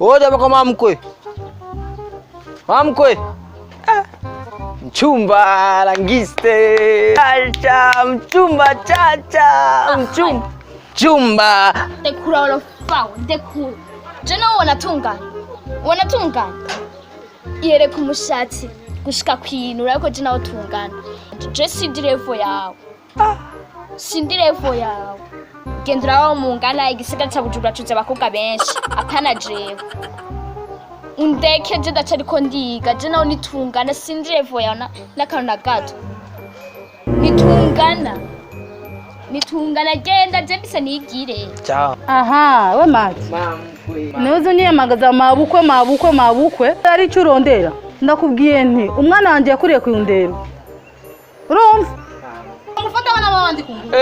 Oja bako Mabukwe. Mabukwe. Mchumba langiste. Chacha, mchumba chacha, mchumba. Ndekura olofawo, ndekura. Jana wanatungana. Wanatungana. Yere kumushatsi gushika kwinura ariko jana utungana. Je sindirevo yawe. Sindirevo yawe. Gendera wa mungana igisiga cha Bujumbura cuze abakobwa benshi apana jewe. Undeke je ndacariko ndiga je naho nitungana sindirevo yawe n'akantu gato. Nitungana genda je mbise nigire. Ciao. Aha, we mati. Mabukwe. Nezo niyamagaza Mabukwe. Ari curondera. Ndakubwiye nti umwana wanje yakuriye kuyundera. Urumva? Umufata bana babandi kumva.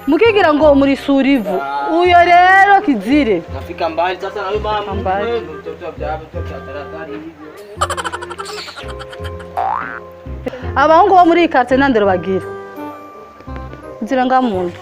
Mukigira ngo muri surivu. Uyo rero kizire. Nafika mbali sasa na wewe Mabukwe. Mtoto wa taratari hivyo. Abahungu bo muri quartier nandero bagira. Nzira ngamuntu.